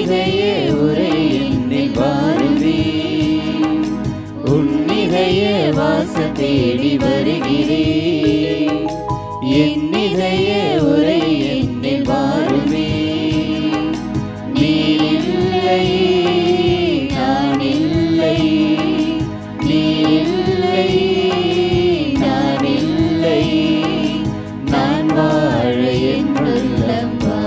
உன்னிதய உரை என்னில் வாருமே, உன்னிதய வாச தேடி வருகிறேன். என்னிதய உரை என்னில் வாருமே, நீ இல்லை நான் இல்லை, நீ இல்லை நான் இல்லை, நான் வாழ என் உள்ளம் வா,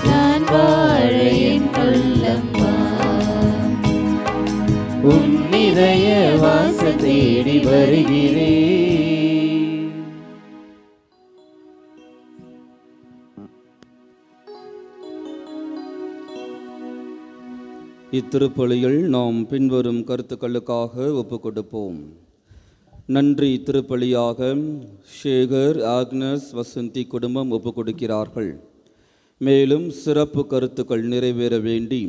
நான் வாழ என் உள்ளம் வா. உன்னிதய வாச தேடி வருகிறேன். இத்திருப்பலியில் நாம் பின்வரும் கருத்துக்களுக்காக ஒப்புக் கொடுப்போம். நன்றி திருப்பலியாக சேகர், ஆக்னஸ், வசந்தி குடும்பம் ஒப்புக் கொடுக்கிறார்கள். மேலும் சிறப்பு கருத்துக்கள் நிறைவேற வேண்டி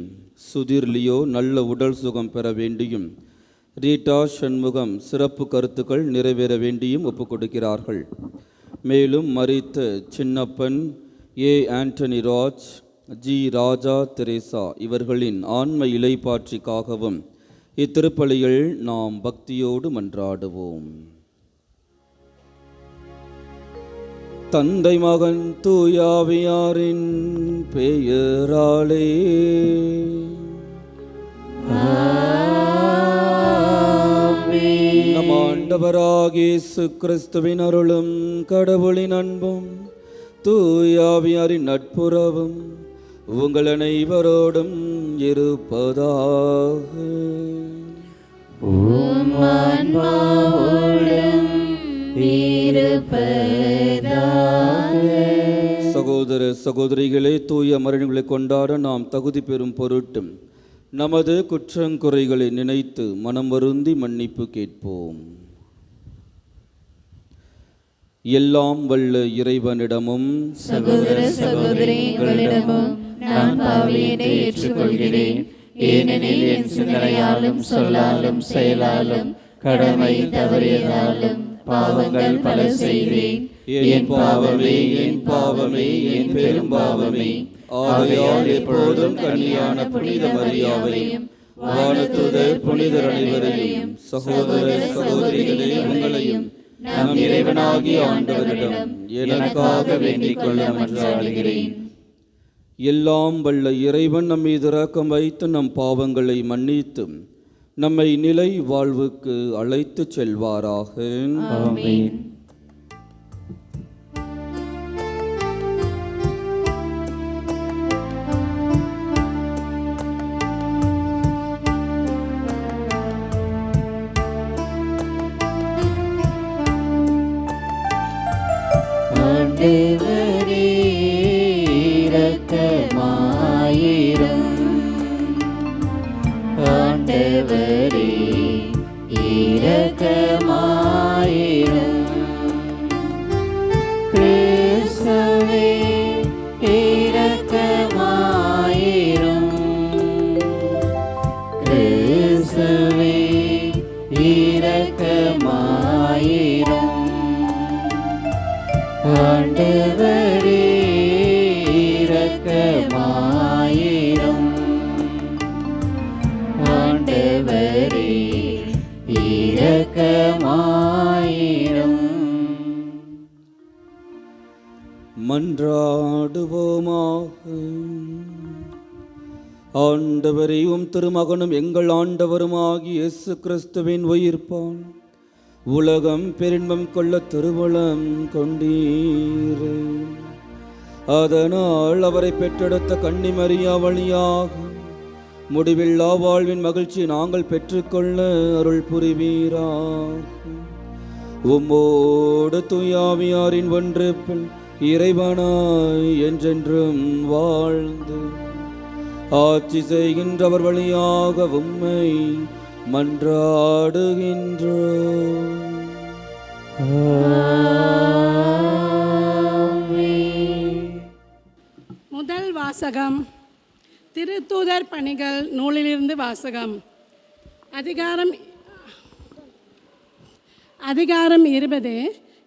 சுதீர் லியோ நல்ல உடல் சுகம் பெற வேண்டியும், ரீட்டா சண்முகம் சிறப்பு கருத்துக்கள் நிறைவேற வேண்டியும் ஒப்புக் கொடுக்கிறார்கள். மேலும் மரித்த சின்னப்பன், ஏ ஆண்டனி ராஜ், ஜி ராஜா தெரேசா இவர்களின் ஆன்ம இலைப்பாற்றிக்காகவும் இத்திருப்பலியில் நாம் பக்தியோடு மன்றாடுவோம். தந்தை மகன் தூயாவியாரின் பெயராலே நம் ஆண்டவராகிய இயேசு கிறிஸ்துவின் அருளும் கடவுளின் அன்பும் தூயாவியாரின் நட்புறவும் உங்கள் அனைவரோடும் இருப்பதாக. சகோதர சகோதரிகளே, தூய மரணங்களை கொண்டாட நாம் தகுதி பெறும் பொருட்டும் நமது குற்றங்குறைகளை நினைத்து மனம் வருந்தி மன்னிப்பு கேட்போம். எல்லாம் வல்ல இறைவனிடமும் சகோதர சகோதரிகளிடமும் நான் பாவியனை ஏற்றுக்கொள்கிறேன். ஏனெனில் என் சிந்தனையாலும் சொல்லாலும் செயலாலும் கடமை தவறியதாலும் பாவங்கள் பல செய்தேன். என் பாவமே என் பாவமே என் பெரும் பாவமே. ஆகையால் எப்போதும் கன்னியான புனித மரியாவையும் வானதூதர் புனிதர் அனைவரையும் சகோதர சகோதரிகளே உங்களையும் நம் இறைவனாகிய ஆண்டவரிடம் எனக்காக வேண்டிக் கொள்ள மன்றாடுகிறேன். எல்லாம் வல்ல இறைவன் நம் மீது இரக்கம் வைத்து நம் பாவங்களை மன்னித்து நம்மை நிலை வாழ்வுக்கு அழைத்து செல்வாராக. ஆமென். ஆண்டவரே இரக்கமாயிரும், ஆண்டவரே இரக்கமாயிரும். கிறிஸ்துவே இரக்கமாயிரும், கிறிஸ்துவே இரக்கமாயிரும். ஆண்டவரே இரக்கமாயிரும், ஆண்டவரே இரக்கமாயிரும். மன்றாடுவோமாக. ஆண்டவரே, உம் திருமகனும் எங்கள் ஆண்டவருமாகிய இயேசு கிறிஸ்துவின் உயிர்ப்பால் உலகம் பெருன்பம் கொள்ள திருவுளம் கொண்டீரே. அதனால் அவரை பெற்றெடுத்த கன்னிமரியா வழியாக முடிவில்லா வாழ்வின் மகிழ்ச்சி நாங்கள் பெற்றுக்கொள்ள அருள் புரிவீராக. உம்மோடு தூயாவியாரின் ஒன்றிப்பில் இறைவனாய் என்றென்றும் வாழ்ந்து ஆட்சி செய்கின்றவர் வழியாக உம்மை மன்றாடுகின்றோம். முதல் வாசகம். திருத்தூதர் பணிகள் நூலிலிருந்து வாசகம். அதிகாரம் 20.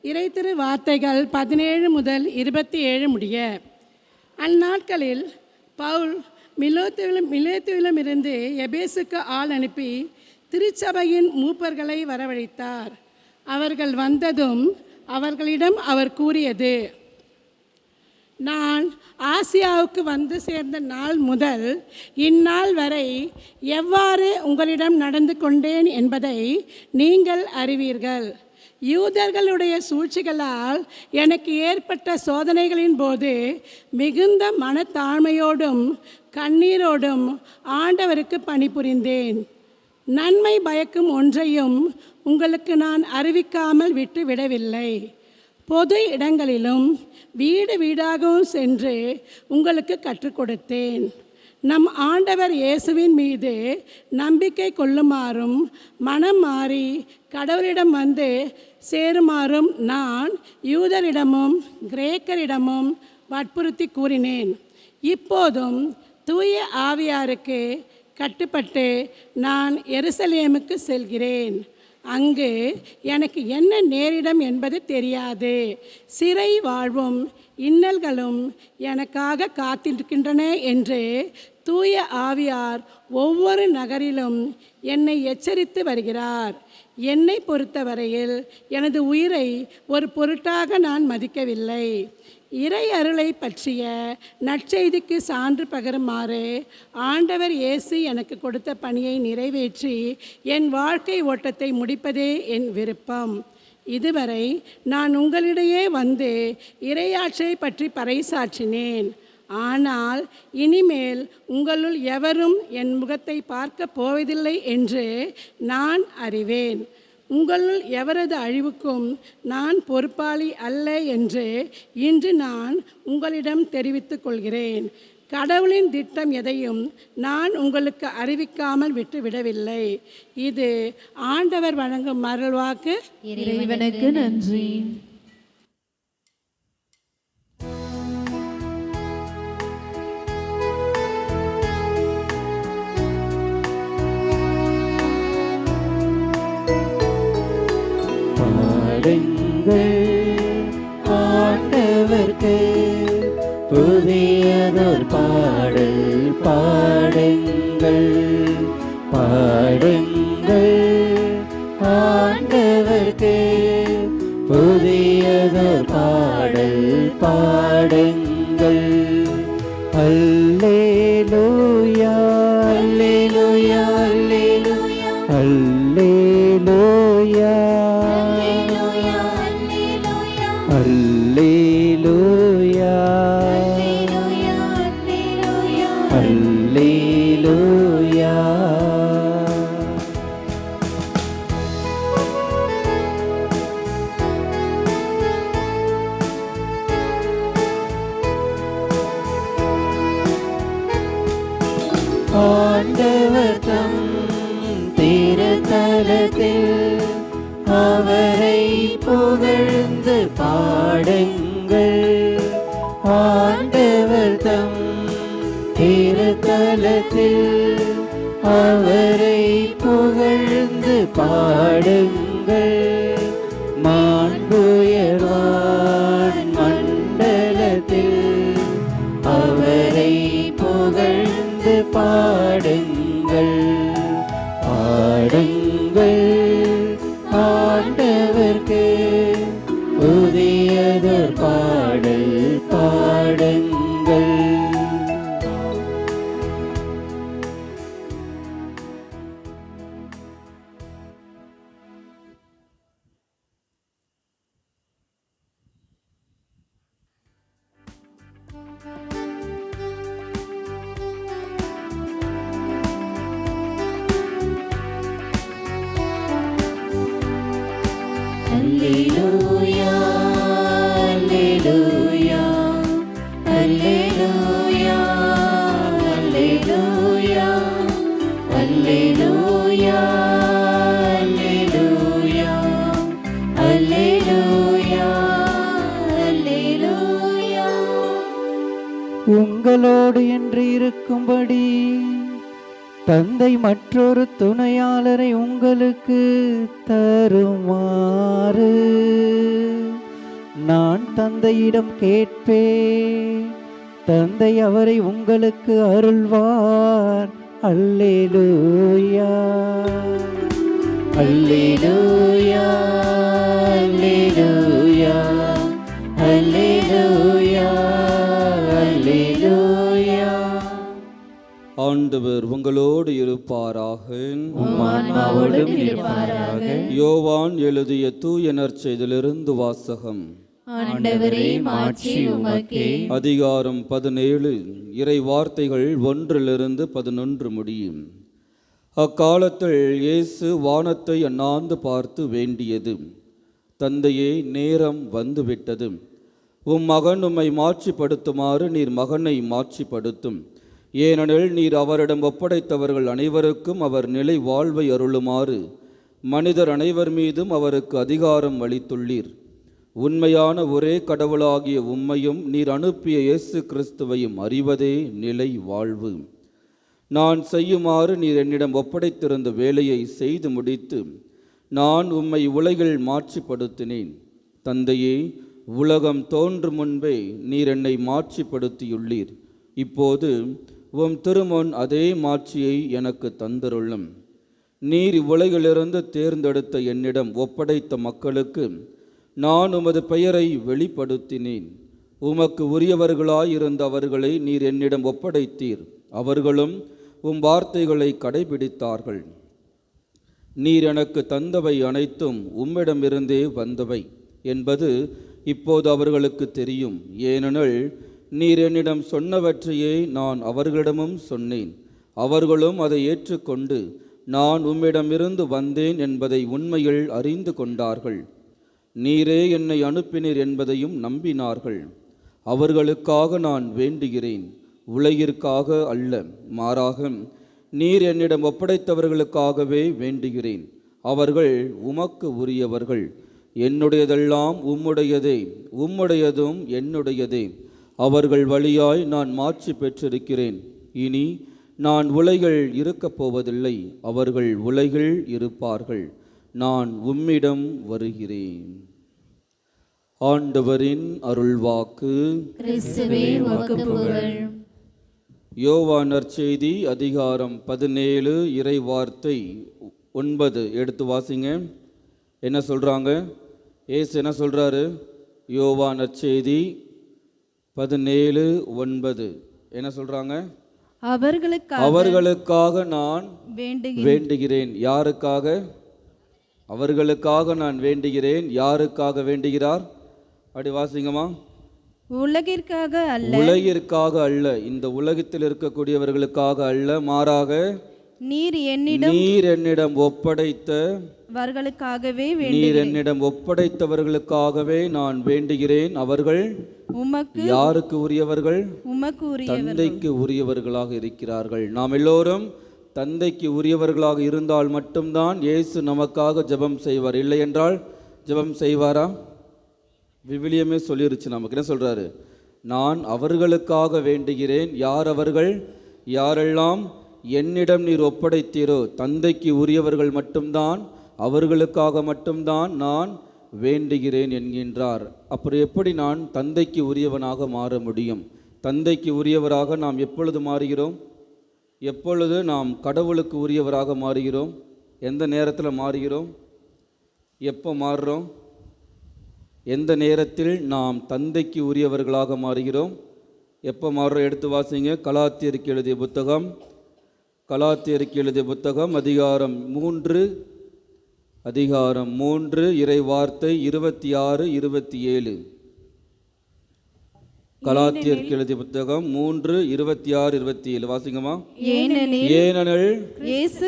இறைத்திரு வார்த்தைகள் 17 முதல் 27 முடிய. அந்நாட்களில் பவுல் மிலேத்துவிலுமிருந்து எபேசுக்கு ஆள் அனுப்பி திருச்சபையின் மூப்பர்களை வரவழைத்தார். அவர்கள் வந்ததும் அவர்களிடம் அவர் கூறியது, நான் ஆசியாவுக்கு வந்து சேர்ந்த நாள் முதல் இந்நாள் வரை எவ்வாறு உங்களிடம் நடந்து கொண்டேன் என்பதை நீங்கள் அறிவீர்கள். யூதர்களுடைய சூழ்ச்சிகளால் எனக்கு ஏற்பட்ட சோதனைகளின் போது மிகுந்த மனத்தாழ்மையோடும் கண்ணீரோடும் ஆண்டவருக்கு பணிபுரிந்தேன். நன்மை பயக்கும் ஒன்றையும் உங்களுக்கு நான் அறிவிக்காமல் விட்டு விடவில்லை. பொது இடங்களிலும் வீடு வீடாகவும் சென்று உங்களுக்கு கற்றுக் கொடுத்தேன். நம் ஆண்டவர் இயேசுவின் மீது நம்பிக்கை கொள்ளுமாறும் மனம் மாறி கடவுளிடம் வந்து சேருமாறும் நான் யூதரிடமும் கிரேக்கரிடமும் வற்புறுத்தி கூறினேன். இப்போதும் தூய ஆவியாருக்கு கட்டுப்பட்டு நான் எருசலேமுக்கு செல்கிறேன். அங்கு எனக்கு என்ன நேரிடும் என்பது தெரியாது. சிறை வாழ்வும் இன்னல்களும் எனக்காக காத்திருக்கின்றன என்று தூய ஆவியார் ஒவ்வொரு நகரிலும் என்னை எச்சரித்து வருகிறார். என்னை பொறுத்தவரையில் எனது உயிரை ஒரு பொருட்டாக நான் மதிக்கவில்லை. இறை அருளை பற்றிய நற்செய்திக்கு சான்று பகருமாறு ஆண்டவர் இயேசு எனக்கு கொடுத்த பணியை நிறைவேற்றி என் வாழ்க்கை ஓட்டத்தை முடிப்பதே என் விருப்பம். இதுவரை நான் உங்களிடையே வந்து இறையாட்சியை பற்றி பறைசாற்றினேன். ஆனால் இனிமேல் உங்களுள் எவரும் என் முகத்தை பார்க்க போவதில்லை என்று நான் அறிவேன். உங்களுள் எவரது அழிவுக்கும் நான் பொறுப்பாளி அல்ல என்று இன்று நான் உங்களிடம் தெரிவித்துக் கொள்கிறேன். கடவுளின் திட்டம் எதையும் நான் உங்களுக்கு அறிவிக்காமல் விட்டுவிடவில்லை. இது ஆண்டவர் வழங்கும் அருள்வாக்கு. இறைவனுக்கு நன்றி. ஆண்டவர்க்கு புதியதோர் பாடல் பாடுங்கள், பாடுங்கள். ஆண்டவர்க்கு புதியதோர் பாடல் பாடுங்கள். அல்லேலூயா அல்லேலூயா அல்லேலூயா அல்லேலூயா அல்லேலூயா அல்லேலூயா. ஆண்டவர் தம் திருத்தலத்தில் அவரை புகழ்ந்து பாடுங்கள். ஆண்டவர் தம் திருத்தலத்தில் அவரை புகழ்ந்து பாடுங்கள். மாண்புயர்வான் மண்டலத்தில் அவரை புகழ்ந்து பாடுங்கள், பாடுங்கள். ஆண்டவர்க்கு புதியதோர் பாடல் பாடுங்கள். Alleluia, Alleluia, Alleluia, Alleluia, Alleluia, Alleluia, Alleluia, Alleluia. உங்களோடு என்று இருக்கும்படி தந்தை மற்றொரு துணையாளரை உங்களுக்கு தருமாறு நான் தந்தையிடம் கேட்பேன். தந்தை அவரை உங்களுக்கு அருள்வார். அல்லேலூயா அல்லேலூயா அல்லேலூயா அல்லேலூயா அல்லேலூயா. ஆண்டவர் உங்களோடு இருப்பாராக. உம் ஆன்மாவோடும் இருப்பாராக. யோவான் எழுதிய தூய நற்செய்தியிலிருந்து வாசகம். ஆண்டவரே, மாட்சி உமக்கே. அதிகாரம் 17, இறை வார்த்தைகள் 1-11 முடியும். அக்காலத்தில் இயேசு வானத்தை அண்ணாந்து பார்த்து வேண்டியது, தந்தையே, நேரம் வந்துவிட்டது. உம் மகன் உம்மை மாட்சிப்படுத்துமாறு நீர் மகனை மாட்சிப்படுத்தும். ஏனெனில் நீர் அவரிடம் ஒப்படைத்தவர்கள் அனைவருக்கும் அவர் நிலை வாழ்வை அருளுமாறு மனிதர் அனைவர் மீதும் அவருக்கு அதிகாரம் அளித்துள்ளீர். உண்மையான ஒரே கடவுளாகிய உம்மையும் நீர் அனுப்பிய இயேசு கிறிஸ்துவையும் அறிவதே நிலை வாழ்வு. நான் செய்யுமாறு நீர் என்னிடம் ஒப்படைத்திருந்த வேலையை செய்து முடித்து நான் உம்மை உலகில் மாட்சிப்படுத்தினேன். தந்தையே, உலகம் தோன்றும் முன்பே நீர் என்னை மாட்சிப்படுத்தியுள்ளீர். இப்போது உம் திருமுன் அதே மாட்சியை எனக்கு தந்தருளும். நீர் இவ்வுலகிலிருந்து தேர்ந்தெடுத்த என்னிடம் ஒப்படைத்த மக்களுக்கு நான் உமது பெயரை வெளிப்படுத்தினேன். உமக்கு உரியவர்களாயிருந்த அவர்களை நீர் என்னிடம் ஒப்படைத்தீர். அவர்களும் உம் வார்த்தைகளை கடைபிடித்தார்கள். நீர் எனக்கு தந்தவை அனைத்தும் உம்மிடமிருந்தே வந்தவை என்பது இப்போது அவர்களுக்கு தெரியும். ஏனெனில் நீர் என்னிடம் சொன்னவற்றையே நான் அவர்களிடமும் சொன்னேன். அவர்களும் அதை ஏற்றுக்கொண்டு நான் உம்மிடமிருந்து வந்தேன் என்பதை உண்மையில் அறிந்து கொண்டார்கள். நீரே என்னை அனுப்பினீர் என்பதையும் நம்பினார்கள். அவர்களுக்காக நான் வேண்டுகிறேன், உலகிற்காக அல்ல. மாறாக நீர் என்னிடம் ஒப்படைத்தவர்களுக்காகவே வேண்டுகிறேன். அவர்கள் உமக்கு உரியவர்கள். என்னுடையதெல்லாம் உம்முடையதே, உம்முடையதும் என்னுடையதே. அவர்கள் வழியாய் நான் மாட்சி பெற்றிருக்கிறேன். இனி நான் உலகில் இருக்கப் போவதில்லை, அவர்கள் உலகில் இருப்பார்கள். நான் உம்மிடம் வருகிறேன். ஆண்டவரின் அருள்வாக்கு. கிறிஸ்துவே, உமக்கு புகழ். யோவான் நற்செய்தி அதிகாரம் 17, இறை வார்த்தை 9 எடுத்து வாசிங்க. என்ன சொல்கிறாங்க? ஏசு என்ன சொல்கிறாரு? யோவான் நற்செய்தி 17:9 என்ன சொல்கிறாங்க? அவர்களுக்காக நான் வேண்டுகிறேன். யாருக்காக? அவர்களுக்காக நான் வேண்டுகிறேன். யாருக்காக வேண்டுகிறார்? அப்படி வாசிங்கம்மா. உலகிற்காக அல்ல. உலகிற்காக அல்ல, இந்த உலகத்தில் இருக்கக்கூடியவர்களுக்காக அல்ல. மாறாக நீர் என்னிடம் ஒப்படைத்தவர்களுக்காகவே நான் வேண்டுகிறேன். அவர்கள் உமக்கு யாருக்கு உரியவர்கள்? உமக்கு உரியவர்கள், தந்தைக்கு உரியவர்களாக இருக்கிறார்கள். நாம் எல்லோரும் தந்தைக்கு உரியவர்களாக இருந்தால் மட்டும்தான் இயேசு நமக்காக ஜெபம் செய்வார். இல்லை என்றால் ஜெபம் செய்வாரா? விவிலியமே சொல்லிருச்சு நமக்கு. என்ன சொல்றாரு? நான் அவர்களுக்காக வேண்டுகிறேன். யார் அவர்கள்? யாரெல்லாம் என்னிடம் நீர் ஒப்படைத்தீரோ தந்தைக்கு உரியவர்கள் மட்டும்தான், அவர்களுக்காக மட்டும்தான் நான் வேண்டுகிறேன் என்கின்றார். அப்புறம் எப்படி நான் தந்தைக்கு உரியவனாக மாற முடியும்? தந்தைக்கு உரியவராக நாம் எப்பொழுது மாறுகிறோம்? எப்பொழுது நாம் கடவுளுக்கு உரியவராக மாறுகிறோம்? எந்த நேரத்தில் மாறுகிறோம்? எப்போ மாறுறோம்? எந்த நேரத்தில் நாம் தந்தைக்கு உரியவர்களாக மாறுகிறோம்? எப்போ மாறுறோம்? எடுத்து வாசிங்க. கலாத்தியருக்கு எழுதிய புத்தகம் அதிகாரம் 3 இறை வார்த்தை 26, 27. கலாத்தியருக்கு எழுதிய புத்தகம் 3, 26, 27 வாசிங்கம்மா. ஏனெனில் இயேசு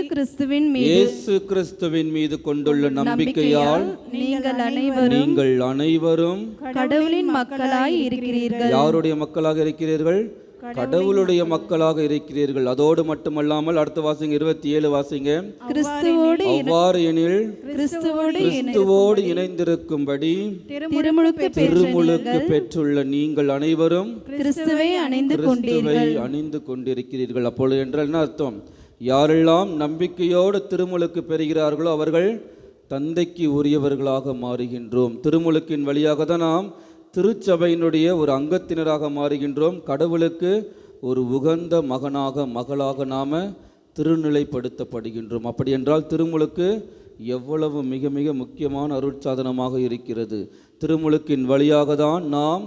கிறிஸ்துவின் மீது கொண்டுள்ள நம்பிக்கையால் நீங்கள் அனைவரும் கடவுளின் மக்களாய் இருக்கிறீர்கள். யாருடைய மக்களாக இருக்கிறீர்கள்? கடவுளுடைய மக்களாக இருக்கிறீர்கள். அதோடு மட்டுமல்லாமல் அடுத்த வாசிங்க, 27 வாசிங்க. அவ்வாறு எனில் கிறிஸ்துவோடு இணைந்திருக்கும்படி திருமுழுக்கு பெற்றுள்ள நீங்கள் அனைவரும் கிறிஸ்துவை அணிந்து கொண்டிருக்கிறீர்கள். அப்பொழுது என்றால் என்ன அர்த்தம்? யாரெல்லாம் நம்பிக்கையோடு திருமுழுக்கு பெறுகிறார்களோ அவர்கள் தந்தைக்கு உரியவர்களாக மாறுகின்றோம். திருமுழுக்கின் வழியாக தான் நாம் திருச்சபையினுடைய ஒரு அங்கத்தினராக மாறுகின்றோம். கடவுளுக்கு ஒரு உகந்த மகளாக நாம் திருநிலைப்படுத்தப்படுகின்றோம். அப்படி என்றால் திருமுழுக்கு எவ்வளவு மிக மிக முக்கியமான அருட்சாதனமாக இருக்கிறது. திருமுழுக்கின் வழியாக தான் நாம்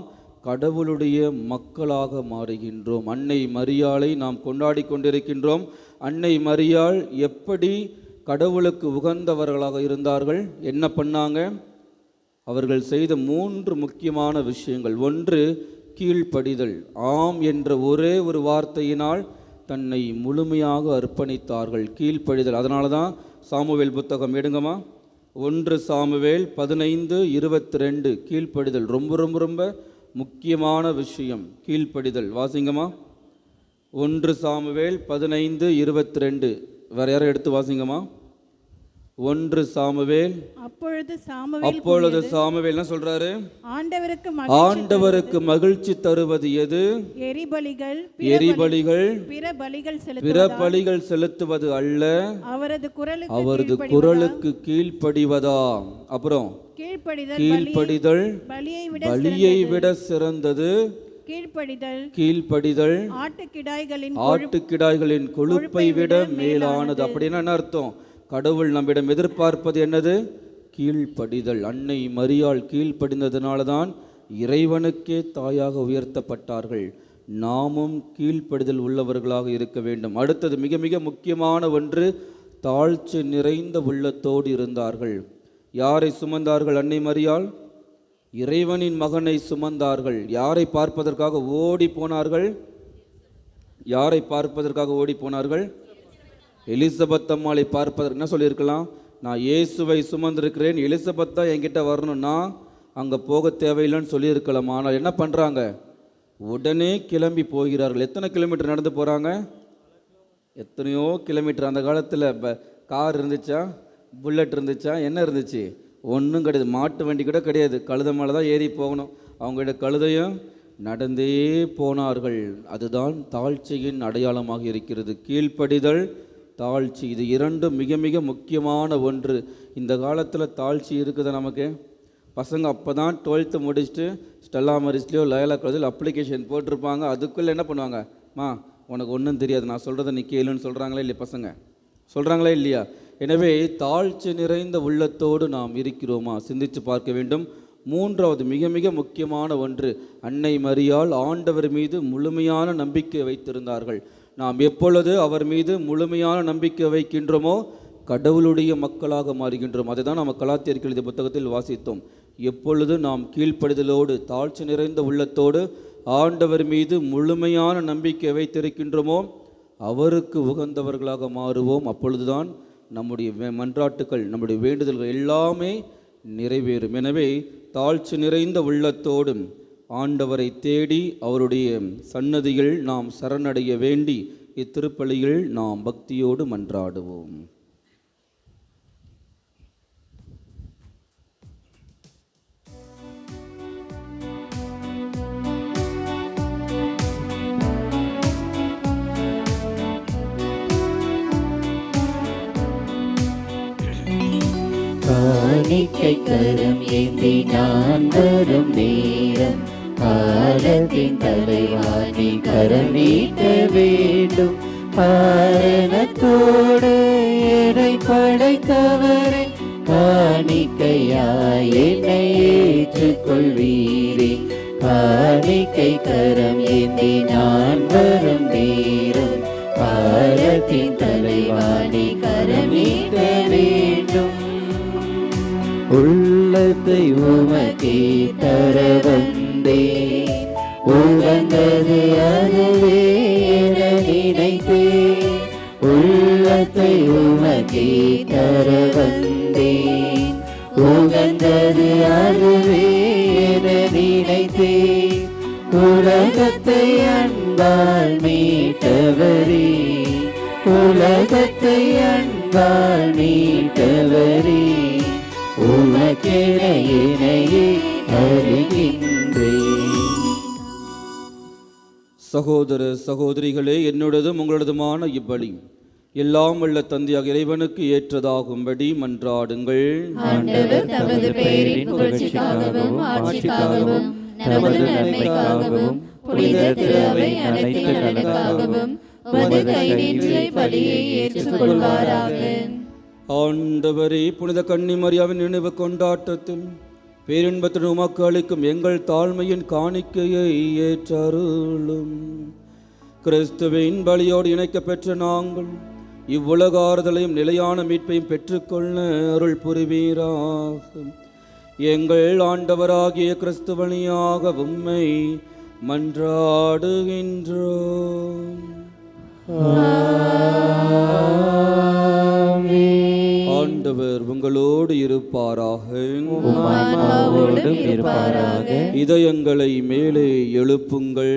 கடவுளுடைய மக்களாக மாறுகின்றோம். அன்னை மரியாளை நாம் கொண்டாடி கொண்டிருக்கின்றோம். அன்னை மரியாள் எப்படி கடவுளுக்கு உகந்தவர்களாக இருந்தார்கள்? என்ன பண்ணாங்க? அவர்கள் செய்த 3 முக்கியமான விஷயங்கள். ஒன்று, கீழ்ப்படிதல். ஆம் என்ற ஒரே ஒரு வார்த்தையினால் தன்னை முழுமையாக அர்ப்பணித்தார்கள். கீழ்ப்படிதல். அதனால தான் சாமுவேல் புத்தகம் எடுங்கம்மா, 1 சாமுவேல் 15:22. கீழ்ப்படிதல் ரொம்ப ரொம்ப ரொம்ப முக்கியமான விஷயம். கீழ்ப்படிதல். வாசிங்கம்மா, 1 சாமுவேல் 15:22. வேற யாரும் எடுத்து வாசிங்கம்மா. 1 சாமுவேல். அப்பொழுது சாமுவேல் என்ன சொல்றாரு? ஆண்டவருக்கு மகிழ்ச்சி தருவது எது? எரிபலிகள் பிற பலிகள் செலுத்துவது அல்ல, அவரது குரலுக்கு கீழ்ப்படிவதா. அப்புறம் கீழ்ப்படிதல் பலியை விட சிறந்தது. கீழ்ப்படிதல் ஆட்டுக்கிடாய்களின் கொழுப்பை விட மேலானது. அப்படின்னா என்ன அர்த்தம்? கடவுள் நம்மிடம் எதிர்பார்ப்பது என்னது? கீழ்ப்படிதல். அன்னை மரியாள் கீழ்ப்படிந்ததுனால தான் இறைவனுக்கே தாயாக உயர்த்தப்பட்டார்கள். நாமும் கீழ்ப்படிதல் உள்ளவர்களாக இருக்க வேண்டும். அடுத்தது மிக மிக முக்கியமான ஒன்று, தாழ்ச்சி நிறைந்த உள்ளத்தோடு இருந்தார்கள். யாரை சுமந்தார்கள் அன்னை மரியாள்? இறைவனின் மகனை சுமந்தார்கள். யாரை பார்ப்பதற்காக ஓடி போனார்கள்? யாரை பார்ப்பதற்காக ஓடி போனார்கள்? எலிசபெத் அம்மாளை பார்ப்பதற்கு. என்ன சொல்லியிருக்கலாம்? நான் இயேசுவை சுமந்திருக்கிறேன், எலிசபெத் தான் என்கிட்ட வரணும்னா அங்கே போக தேவையில்லைன்னு சொல்லியிருக்கலாம். ஆனால் என்ன பண்ணுறாங்க? உடனே கிளம்பி போகிறார்கள். எத்தனை கிலோமீட்டர் நடந்து போகிறாங்க? எத்தனையோ கிலோமீட்டர். அந்த காலத்தில் கார் இருந்துச்சா? புல்லட் இருந்துச்சா? என்ன இருந்துச்சு? ஒன்றும் கிடையாது. மாட்டு வண்டி கூட கிடையாது. கழுதை மேலே தான் ஏறி போகணும். அவங்களோட கழுதையும் நடந்தே போனார்கள். அதுதான் தாழ்ச்சியின் அடையாளமாக இருக்கிறது. கீழ்ப்படிதல், தாழ்ச்சி, இது 2 மிக மிக முக்கியமான ஒன்று. இந்த காலத்தில் தாழ்ச்சி இருக்குது நமக்கு. பசங்க அப்போ தான் 12th முடிச்சுட்டு ஸ்டெல்லா மரிஸ்லையோ லயோலா காலேஜில் அப்ளிகேஷன் போட்டிருப்பாங்க. அதுக்குள்ளே என்ன பண்ணுவாங்க? உனக்கு ஒன்றும் தெரியாது, நான் சொல்கிறத நீ கேளுன்னு சொல்கிறாங்களா இல்லையா? பசங்க சொல்கிறாங்களா இல்லையா? எனவே தாழ்ச்சி நிறைந்த உள்ளத்தோடு நாம் இருக்கிறோமா? சிந்தித்து பார்க்க வேண்டும். 3வது மிக மிக முக்கியமான ஒன்று, அன்னை மரியாள் ஆண்டவர் மீது முழுமையான நம்பிக்கை வைத்திருந்தார்கள். நாம் எப்பொழுது அவர் மீது முழுமையான நம்பிக்கை வைக்கின்றோமோ கடவுளுடைய மக்களாக மாறுகின்றோம். அதை தான் நாம் கலாத்தியர்கள் எழுதிய புத்தகத்தில் வாசித்தோம். எப்பொழுது நாம் கீழ்ப்படிதலோடு தாழ்ச்சி நிறைந்த உள்ளத்தோடு ஆண்டவர் மீது முழுமையான நம்பிக்கை வைத்திருக்கின்றோமோ அவருக்கு உகந்தவர்களாக மாறுவோம். அப்பொழுதுதான் நம்முடைய மன்றாட்டுக்கள், நம்முடைய வேண்டுதல்கள் எல்லாமே நிறைவேறும். எனவே தாழ்ச்சி நிறைந்த உள்ளத்தோடு ஆண்டவரை தேடி அவருடைய சன்னதியில் நாம் சரணடைய வேண்டி இத்திருப்பலியில் நாம் பக்தியோடு மன்றாடுவோம். காணிக்கை கரம் ஏந்தி நான் வரும் நேரம், காலத்தின் தலைவாணி கரம் நீட்ட வேண்டும். காரணத்தோடு என்னை படைத்தவரே, காணிக்கையாய் என்னை ஏற்றுக்கொள்வீரே. காணிக்கை கரம் ஏந்தி நான் வரும் நேரம், காலத்தின் தலைவாணி கரம் நீட்ட வேண்டும். உள்ளத்தை உமக்கே தர வந்தேன், உகந்தது அதுவே என நினைத்தேன். உள்ளத்தை உமக்கே தர வந்தேன், உகந்தது அதுவே என நினைத்தேன். உலகத்தை அன்பால் மீட்டவரே, உலகத்தை அன்பால் மீட்டவரே, உமக்கென என்னையே அறிகின்றேன். சகோதர சகோதரிகளே, என்னுடையதும் உங்களதுமான இப்பலி எல்லாம் உள்ள தந்தையாக இறைவனுக்கு ஏற்றதாகும்படி மன்றாடுங்கள். ஆண்டவர் தமது பெயரின் புகழ்ச்சிக்காகவும் ஆட்சிக்காகவும் நமது நன்மைக்காகவும் புனித திரு அவை அனைத்தின் நலனுக்காகவும் உமது கை நீற்றை பலியை ஏற்றுக்கொள்வாராக. ஆண்டவரே, புனித கன்னிமரியாவின் நினைவு கொண்டாட்டத்தில் பேரின்பத்துடன் உமக்கு அளிக்கும் எங்கள் தாழ்மையின் காணிக்கையை ஏற்றருளும். கிறிஸ்துவின் பலியோடு இணைக்கப் பெற்ற நாங்கள் இவ்வுலக ஆறுதலையும் நிலையான மீட்பையும் பெற்றுக்கொள்ள அருள் புரிவீராக. எங்கள் ஆண்டவராகிய கிறிஸ்து வழியாக உம்மை மன்றாடுகின்றோம். ஆண்டவர் உங்களோடு இருப்பாராக. இதயங்களை மேலே எழுப்புங்கள்.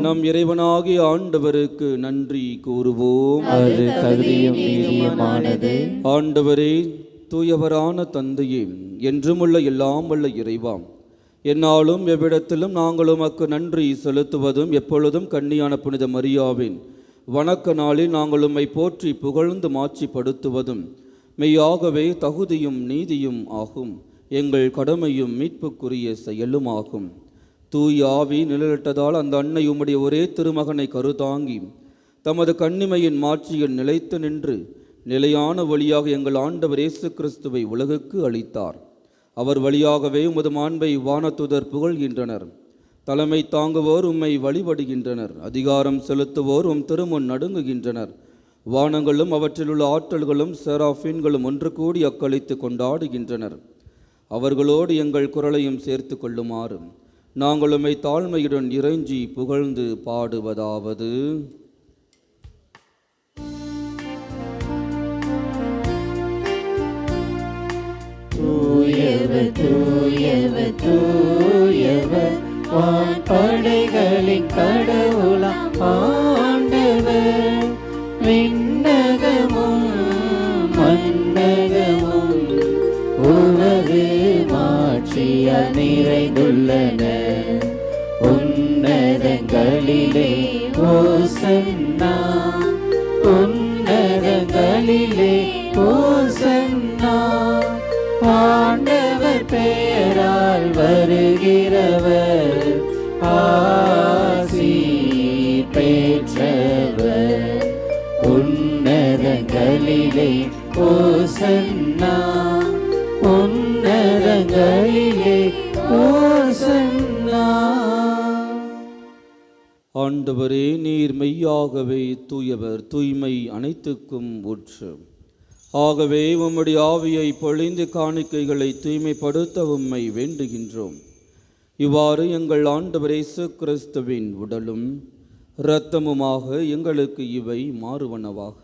நம் இறைவனாகிய ஆண்டவருக்கு நன்றி கூறுவோம். ஆண்டவரே, தூயவரான தந்தையே, என்றும் உள்ள எல்லாம் வல்ல இறைவாம், என்னாலும் எவ்விடத்திலும் நாங்கள் உமக்கு நன்றி செலுத்துவதும் எப்பொழுதும் கன்னியான புனித மரியாவின் வணக்க நாளில் நாங்கள் உம்மை போற்றி புகழ்ந்து மாட்சிப்படுத்துவதும் மெய்யாகவே தகுதியும் நீதியும் ஆகும். எங்கள் கடமையும் மீட்புக்குரிய செயலும் ஆகும். தூய் ஆவி நிழலிட்டதால் அந்த அன்னை உம்முடைய ஒரே திருமகனை கருதாங்கி தமது கன்னிமையின் மாட்சியில் நிலைத்து நின்று நிலையான வழியாக எங்கள் ஆண்டவர் இயேசு கிறிஸ்துவை உலகுக்கு அளித்தார். அவர் வழியாகவே உமது மாண்பை வானத்துதர் புகழ்கின்றனர். தலைமை தாங்குவோர் உம்மை வழிபடுகின்றனர். அதிகாரம் செலுத்துவோர் உம் திருமுன் நடுங்குகின்றனர். வானங்களும் அவற்றிலுள்ள ஆற்றல்களும் செராஃபீன்களும் ஒன்று கூடி அக்களித்து கொண்டாடுகின்றனர். அவர்களோடு எங்கள் குரலையும் சேர்த்து கொள்ளுமாறு நாங்கள் உம்மை தாழ்மையுடன் இறைஞ்சி புகழ்ந்து பாடுவதாவது: தூயவர் தூயவர் தூயவர் வான்படைகளின் கடவுளாம் ஆண்டவர். விண்ணகமும் மண்ணகமும் உமது மாட்சியால் நிறைந்துள்ளன. உன்னதங்களிலே ஓசன்னா, உன்னதங்களிலே ஓசன்னா. ஆண்டவர் பெயரால் வருகிறவர் ஆசி பெற்றவர். உன்னதங்களிலே ஓசன்னா, உன்னதங்களிலே ஓசன்னா. ஆண்டவரே, நீர் மெய்யாகவே தூயவர், தூய்மை அனைத்துக்கும் ஊற்று. ஆகவே உம்முடைய ஆவியை பொழிந்து காணிக்கைகளை தூய்மைப்படுத்த உம்மை வேண்டுகின்றோம். இவ்வாறு எங்கள் ஆண்டவர் இயேசு கிறிஸ்துவின் உடலும் இரத்தமுமாக எங்களுக்கு இவை மாறுவனவாக.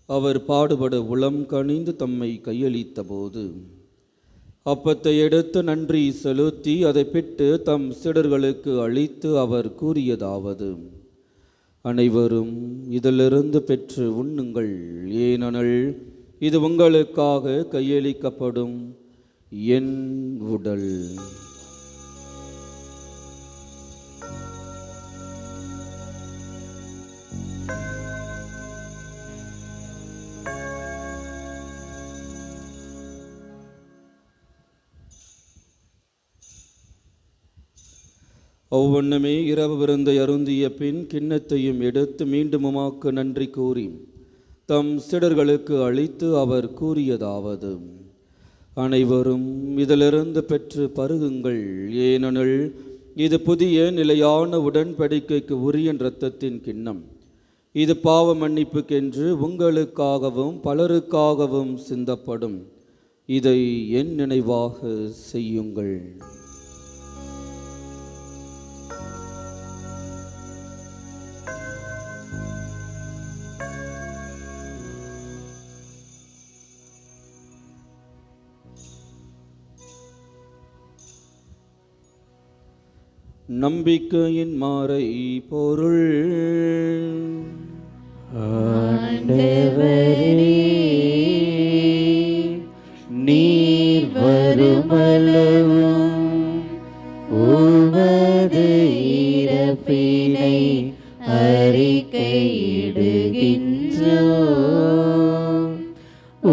அவர் பாடுபட உளம் கனிந்து தம்மை கையளித்த போது அப்பத்தை எடுத்து நன்றி செலுத்தி அதை பிட்டு தம் சீடர்களுக்கு அளித்து அவர் கூறியதாவது: அனைவரும் இதிலிருந்து பெற்று உண்ணுங்கள், ஏனெனில் இது உங்களுக்காக கையளிக்கப்படும் என் உடல். ஒவ்வொன்றுமே இரவு விருந்தை அருந்திய பின் கிண்ணத்தையும் எடுத்து மீண்டும் உமக்கு நன்றி கூறி தம் சீடர்களுக்கு அளித்து அவர் கூறியதாவது: அனைவரும் இதிலிருந்து பெற்று பருகுங்கள், ஏனெனில் இது புதிய நிலையான உடன்படிக்கைக்கு உரிய இரத்தத்தின் கிண்ணம். இது பாவ மன்னிப்புக்கென்று உங்களுக்காகவும் பலருக்காகவும் சிந்தப்படும். இதை என் நினைவாக செய்யுங்கள். நம்பிக்கையின் மாறை பொருள். ஆண்டவரே, நீர் வருமளவும் உமது இறப்பினை அறிக்கையிடுகின்றோம்.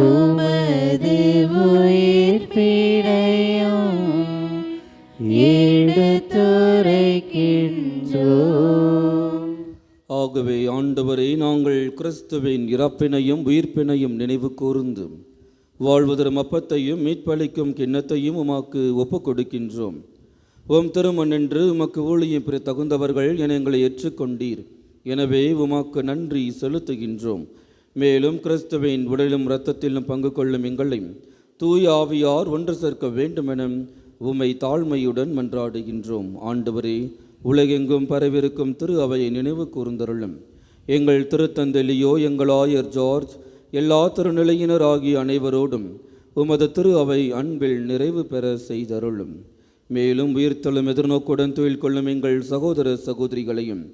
உமது உயிர்ப்பினையும் ஆகவே ஆண்டவரே, நாங்கள் கிறிஸ்துவின் இறப்பினையும் உயிர்ப்பினையும் நினைவு கூர்ந்து வாழ்வதரும் அப்பத்தையும் மீட்பளிக்கும் கிண்ணத்தையும் உமக்கு ஒப்புக் கொடுக்கின்றோம். உம் திருமணென்று உமக்கு ஊழியம் பெற தகுந்தவர்கள் என எங்களை ஏற்றுக்கொண்டீர். எனவே உமக்கு நன்றி செலுத்துகின்றோம். மேலும் கிறிஸ்துவின் உடலிலும் இரத்தத்திலும் பங்கு கொள்ளும் எங்களை தூய ஆவியார் ஒன்று சேர்க்க வேண்டுமென உம்மை தாழ்மையுடன் மன்றாடுகின்றோம். ஆண்டவரே, உலகெங்கும் பரவிருக்கும் திரு அவையை நினைவு கூர்ந்தருளும். எங்கள் திருத்தந்தை லியோ, எங்கள் ஆயர் ஜார்ஜ், எல்லா திருநிலையினர் ஆகிய அனைவரோடும் உமது திரு அவை அன்பில் நிறைவு பெற செய்தருளும். மேலும் உயிர்த்தெழும் எதிர்நோக்குடன் தொழில் கொள்ளும் எங்கள் சகோதர சகோதரிகளையும்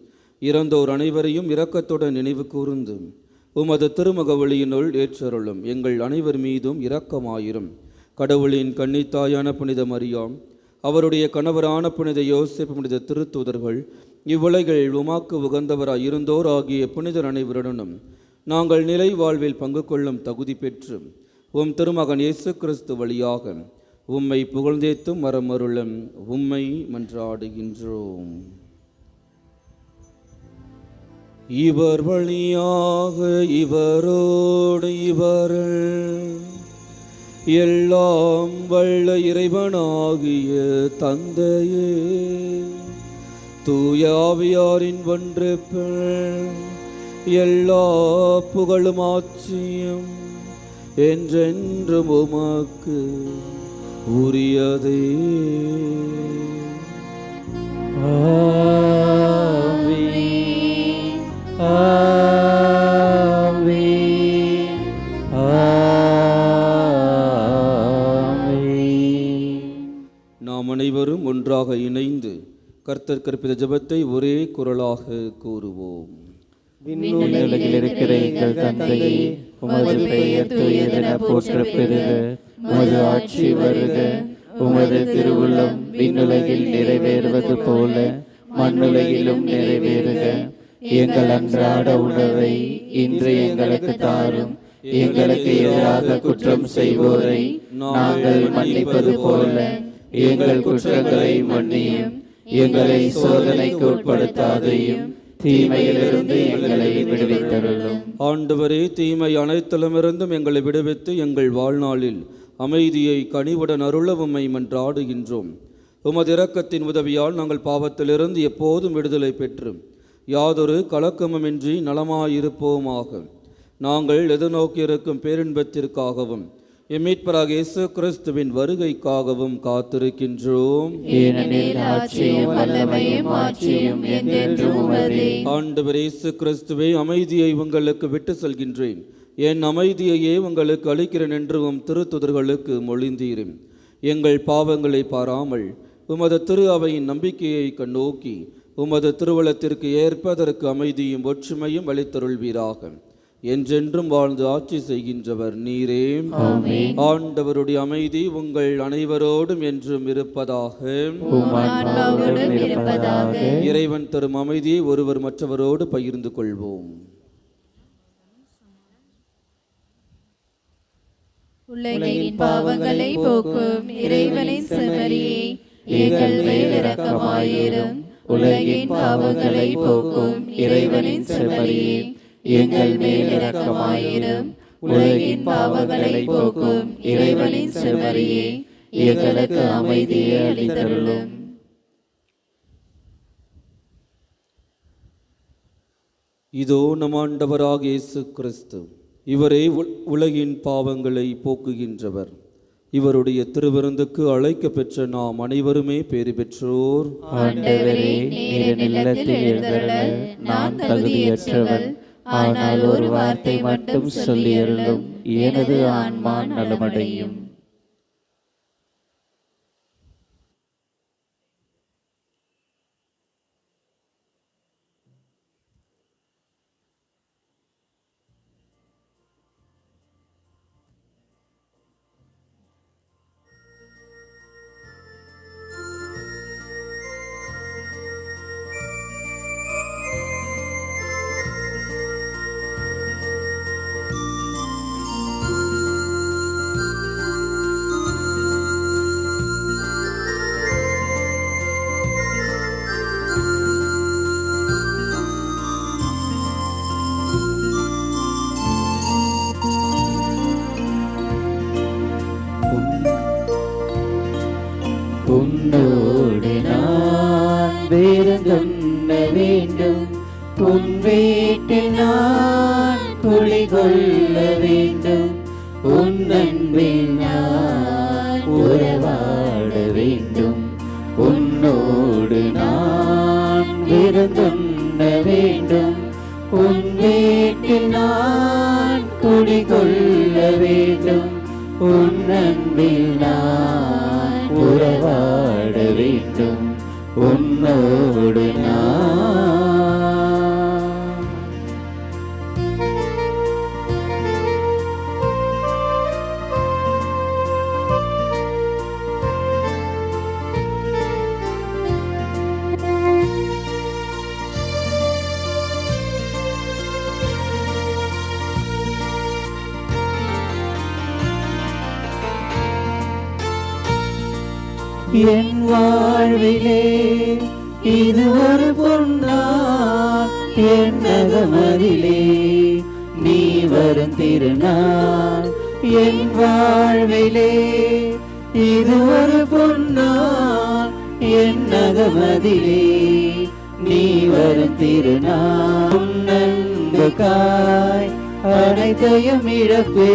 இறந்தோர் அனைவரையும் இரக்கத்துடன் நினைவு கூர்ந்து உமது திருமுக ஒளியினுள் ஏற்றருளும். எங்கள் அனைவர் மீதும் இரக்கமாயிரும். கடவுளின் கன்னித்தாயான புனித மரியாம், அவருடைய கணவரான புனித யோசேப்பு, புனித திருத்தூதர்கள், இவ்வுலகில் உமாக்கு உகந்தவராய் இருந்தோர் ஆகிய புனிதர் அனைவருடனும் நாங்கள் நிலை வாழ்வில் பங்கு கொள்ளும் தகுதி பெற்று உம் திருமகன் இயேசு கிறிஸ்து வழியாக உம்மை புகழ்ந்தேத்தும் மரமருளும் உம்மை மன்றாடுகின்றோம். இவர் வழியாக இவரோடு இவர்கள் எல்லாம் வல்ல இறைவனாகிய தந்தையே, தூய ஆவியாரின் ஒன்றிப்பில் எல்லா புகழும் ஆட்சியும் என்றென்றும் உமக்கு உரியதே. நாம் அனைவரும் ஒன்றாக இணைந்து கர்த்தர் கற்பித்த ஜெபத்தை ஒரே குரலாக கூறுவோம். விண்ணுலகில் இருக்கிற எங்கள் தந்தையே, உமது பெயர் தூயதென போற்றப் பெறுக. உமது ஆட்சி வருக. உமது திருவுள்ளம் விண்ணுலகில் நிறைவேறுவது போல மண்ணுலகிலும் நிறைவேறுக. எங்கள் அன்றாட உணவை இன்று எங்களுக்கு தாரும். எங்களுக்கு எதிராக குற்றம் செய்வோரை நாங்கள் மன்னிப்பது போல எங்கள் குற்றங்களை மன்னியும். எங்களை சோதனைக்கு உட்படுத்தாதையும் தீமையிலிருந்து எங்களை விடுவித்தருளும். ஆண்டவரே, தீமை அனைத்திலுமிருந்தும் எங்களை விடுவித்து எங்கள் வாழ்நாளில் அமைதியை கனிவுடன் அருள உம்மை மன்றாடுகின்றோம். உமது இரக்கத்தின் உதவியால் நாங்கள் பாவத்திலிருந்து எப்போதும் விடுதலை பெற்று யாதொரு கலக்கமுமின்றி நலமாயிருப்போமாக. நாங்கள் எதிர்நோக்கியிருக்கும் பேரின்பத்திற்காகவும் எம்மீட்பராக இயேசு கிறிஸ்துவின் வருகைக்காகவும் காத்திருக்கின்றோம். ஏனெனில் ஆட்சியும் வல்லமையும் ஆட்சியும் என்றென்றும் உமதே. ஆண்டவர் இயேசு கிறிஸ்துவே, அமைதியை உங்களுக்கு விட்டு செல்கின்றேன், என் அமைதியையே உங்களுக்கு அளிக்கிறேன் என்று உம் திருத்துதர்களுக்கு மொழிந்தீரும். எங்கள் பாவங்களை பாராமல் உமது திரு அவையின் நம்பிக்கையை கண்ணோக்கி உமது திருவளத்திற்கு ஏற்பதற்கு அமைதியும் ஒற்றுமையும் அளித்தருள்வீராக. என்றென்றும் வாழ்ந்து ஆட்சி செய்கின்றவர் நீரே. ஆண்டவருடைய அமைதி உங்கள் அனைவரோடும் என்றும் இருப்பதாக. இறைவன் தரும் அமைதியை ஒருவர் மற்றவரோடு பகிர்ந்து கொள்வோம். உலகின் பாவங்களை போக்கும் இறைவனின் செம்மறியே, எங்கள் மேல் இரக்கமாயிரும். உலகின் பாவங்களை போக்கும் இறைவனின் செம்மறியே, எங்கள் மேல் இரக்கமாயிரும். உலகின் பாவங்களை போக்கும் இறைவனின் செம்மறியே, எங்களுக்கு அமைதியை அளித்தருளும். இதோ நம் ஆண்டவராக இயேசு கிறிஸ்து, இவரே உலகின் பாவங்களை போக்குகின்றவர். இவருடைய திருவிருந்துக்கு அழைக்க பெற்ற நாம் அனைவருமே பேறு பெற்றோர். ஆண்டவரே, நீர் நிலத்தில் எழுந்தருள நான் தகுதியற்றவள். ஆனால் ஒரு வார்த்தை மட்டும் சொல்லியருளும், எனது ஆன்மா நலமடையும். வேண்டும். உன் வீட்டில் நான் குடிகொள்ள வேண்டும். உன் அன்பில் நான் உறவாட வேண்டும். உன்னோடு நான் விருந்துண்ண வேண்டும். உன் வீட்டில் நான் குடிகொள்ள வேண்டும். உன் அன்பில் நான் உறவாட வேண்டும். உன்னோடு நான். என் வாழ்விலே இது ஒரு பொன்னாள். என் நகமதிலே நீ வரும் திருநாள். என் வாழ்விலே இது ஒரு பொன்னாள். என் நகமதிலே நீ வரும் திருநாள். உன் அன்புக்காய் அனைத்தையும் இழப்பே.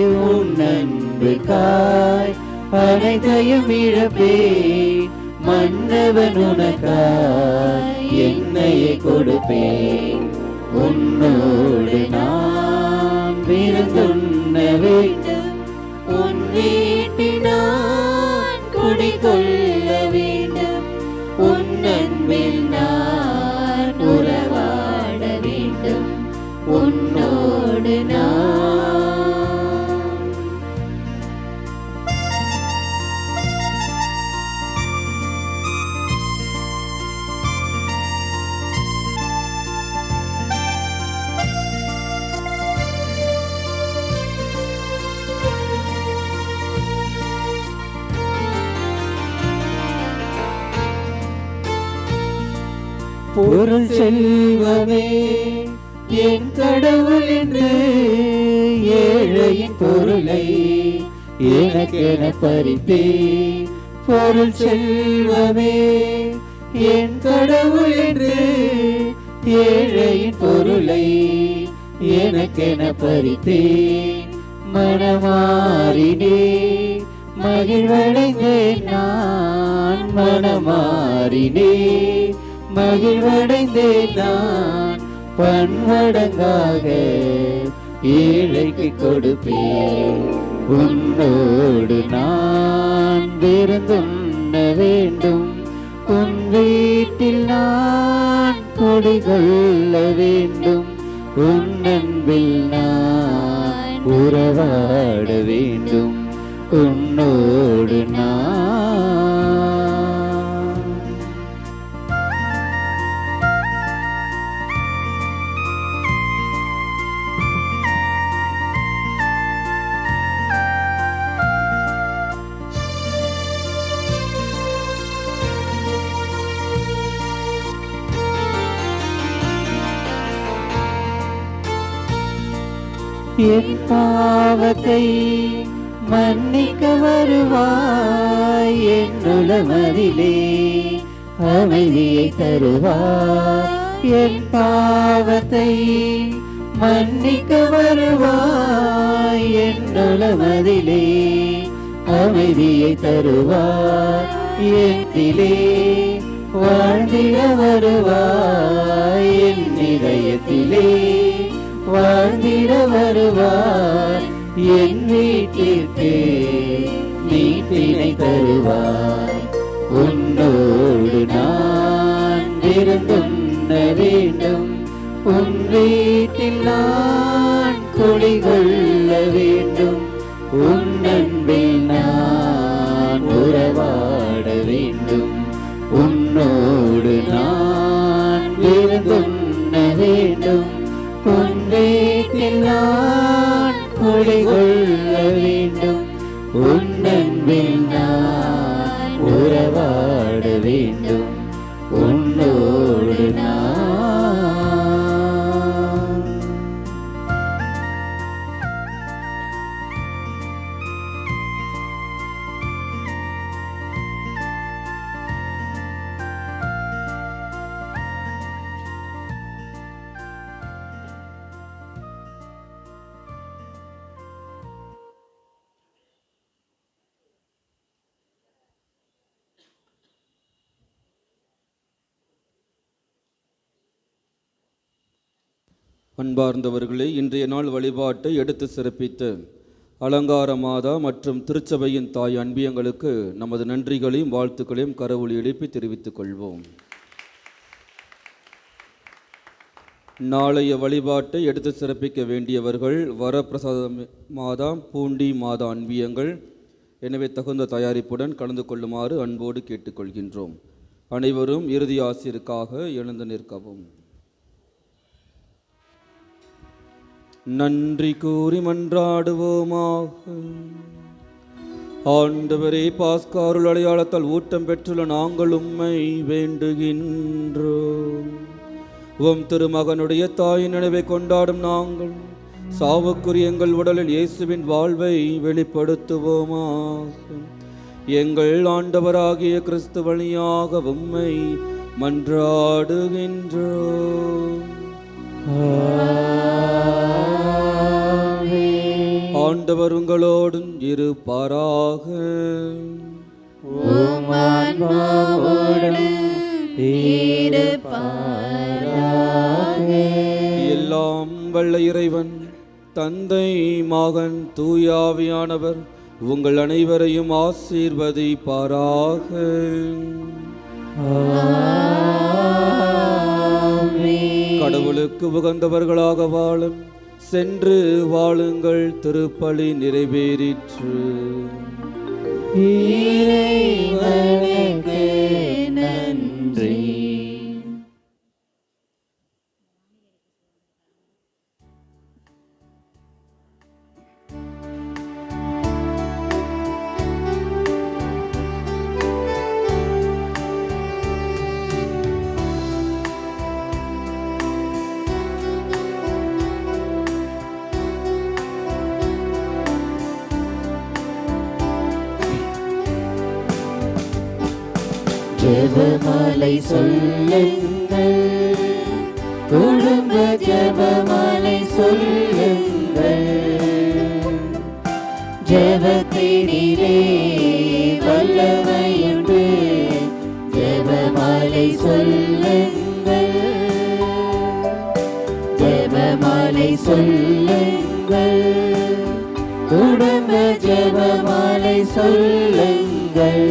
உன் அன்புக்காய் அனைத்தையும் இழப்பேன். மன்னவன் உனக்காய் என்னையே கொடுப்பேன். உன்னோடு நான் விருந்துண்ண வேண்டும். உன் வீட்டில் நான் குடிகொள்ள வேண்டும். உன் அன்பில் நான் உறவாட வேண்டும். உன்னோடு நான். பொருள் செல்வமே என் கடவுள் என்று ஏழையின் பொருளை எனக்கென பறித்தே. பொருள் செல்வமே என் கடவுள் என்று ஏழையின் பொருளை எனக்கென பறித்தே. மனமாறினே மகிழ்வடைந்தேன் நான். மனமாறினே மகிழ்வடைந்தேன் நான். பன்மடங்காக ஏழைக்கு கொடுப்பேன். உன்னோடு நான் விருந்துண்ண வேண்டும். உன் வீட்டில் நான் குடிகொள்ள வேண்டும். உன் அன்பில் நான் உறவாட வேண்டும். உன்னோடு நான். என் பாவத்தை மன்னிக்க வருவாய். என் உளமதிலே அமைதியை தருவாய். என் பாவத்தை மன்னிக்க வருவாய். என் உளமதிலே அமைதியை தருவாய். என்னிலே வாழ்ந்திட வருவாய். என் இதயத்திலே வாழ்ந்திட வருவார். என் வீட்டிற்கு நீட்டினை தருவாய். உன்னோடு நான் விருந்துண்ண வேண்டும். உன் வீட்டில் நான் குடிகொள்ள வேண்டும். உன் அன்பில் நான் உறவாட வேண்டும். உன்னோடு நான் விருந்துண்ண வேண்டும். உன் வீட்டில் நான் குடிகொள்ள வேண்டும். உன் அன்பில் நான் உறவாட வேண்டும். உன்னோடு நான். அன்பார்ந்தவர்களே, இன்றைய நாள் வழிபாட்டை எடுத்து சிறப்பித்த அலங்கார மாதா மற்றும் திருச்சபையின் தாய் அன்பியங்களுக்கு நமது நன்றிகளையும் வாழ்த்துக்களையும் கரவொலி எழுப்பி தெரிவித்துக் கொள்வோம். நாளைய வழிபாட்டை எடுத்து சிறப்பிக்க வேண்டியவர்கள் வரப்பிரசாத மாதா, பூண்டி மாதா அன்பியங்கள். எனவே தகுந்த தயாரிப்புடன் கலந்து கொள்ளுமாறு அன்போடு கேட்டுக்கொள்கின்றோம். அனைவரும் இறுதி ஆசிரியருக்காக எழுந்து நிற்கவும். நன்றி கூறி மன்றாடுவோமாக. ஆண்டவரே, பாஸ்காருள் அடையாளத்தால் ஊட்டம் பெற்றுள்ள நாங்கள் உம்மை வேண்டுகின்றோம். உம் திருமகனுடைய தாயின் நினைவை கொண்டாடும் நாங்கள் சாவுக்குரிய எங்கள் உடலில் இயேசுவின் வாழ்வை வெளிப்படுத்துவோமாக. எங்கள் ஆண்டவராகிய கிறிஸ்து வழியாக உம்மை மன்றாடுகின்றோம். ஆண்டவர் உங்களோடு இருப்பாராக. எல்லாம் வல்ல இறைவன் தந்தை, மகன், தூயாவியானவர் உங்கள் அனைவரையும் ஆசீர்வதிப்பாராக. கடவுளுக்கு உகந்தவர்களாக வாழும் சென்று வாழுங்கள். திருப்பலி நிறைவேறிற்று. இறைவனுக்கு நன்றி. ஜெபமாலை சொல்லுங்கள், குடும்ப ஜெபமாலை சொல்லுங்கள். ஜெபத்தினிலே வல்லமையுண்டு. ஜெபமாலை சொல்லுங்கள், ஜெபமாலை சொல்லுங்கள். குடும்ப ஜெபமாலை சொல்லுங்கள்.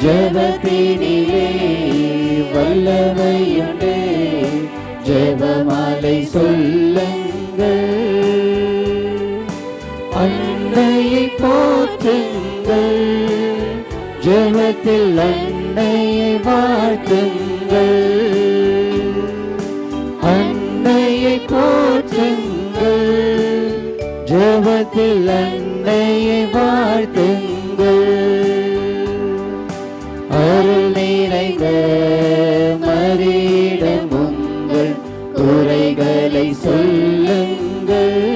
ஜெபத்தினிலே வல்லமையுண்டு. ஜெபமாலை சொல்லுங்கள். அன்னையை போற்றுங்கள், ஜெபத்தில் அன்னையை வாழ்த்துங்கள். அன்னையை போற்றுங்கள், ஜெபத்தில் அன்னையை வாழ்த்துங்கள். அருள் நிறைந்த மரியிடம் உங்கள் குறைகளை சொல்லுங்கள்.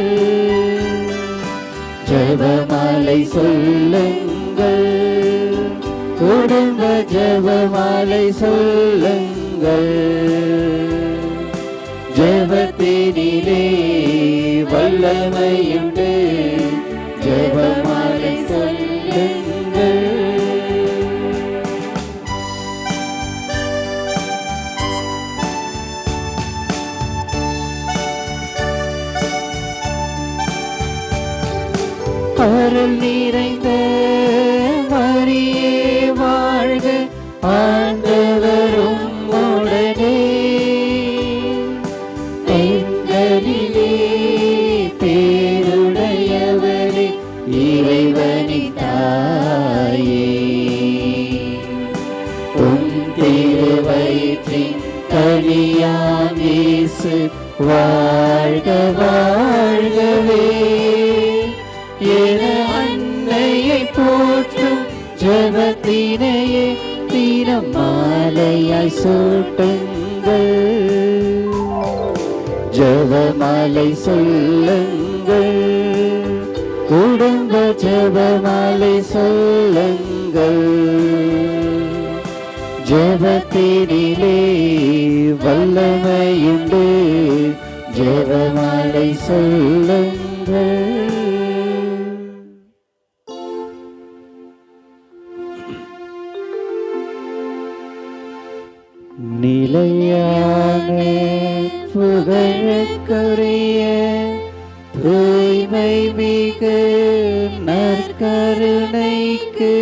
ஜெபமாலை சொல்லுங்கள், குடும்ப ஜெபமாலை சொல்லுங்கள். ஜெபத்தினிலே வல்லமையுண்டு. ஜெபமாலை சொல்லுங்கள். அருள் நிறைந்த மரியே வாழ்க, ஆண்டவரும் உடனே. பெண்களிலே பேருடையவரே, இறைவனின் தாயே. உம் திருவயிற்றின் கனியாம் இயேசு வாழ்க வாழ்கவே. என அன்னையை போற்றும் ஜெபத்தினையே தினம் மாலையாய் சூட்டுங்கள். ஜெபமாலை சொல்லுங்கள், குடும்ப ஜெபமாலை சொல்லுங்கள். ஜெபத்தினிலே வல்லமையுண்டு. ஜெபமாலை சொல்லுங்கள். நிலையான புகழுக்குரிய தூய்மை மிகு நற்கருணைக்கு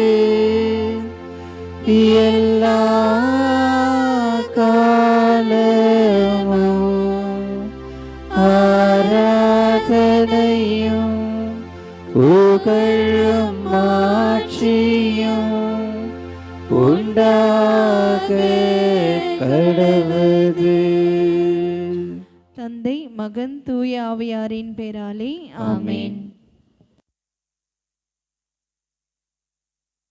எல்லா காலமும் ஆராதனையும் புகழும் மாட்சியும் உண்டாக கடவுது. தந்தை, மகன், தூய ஆவியாரின் பேராலே ஆமென்.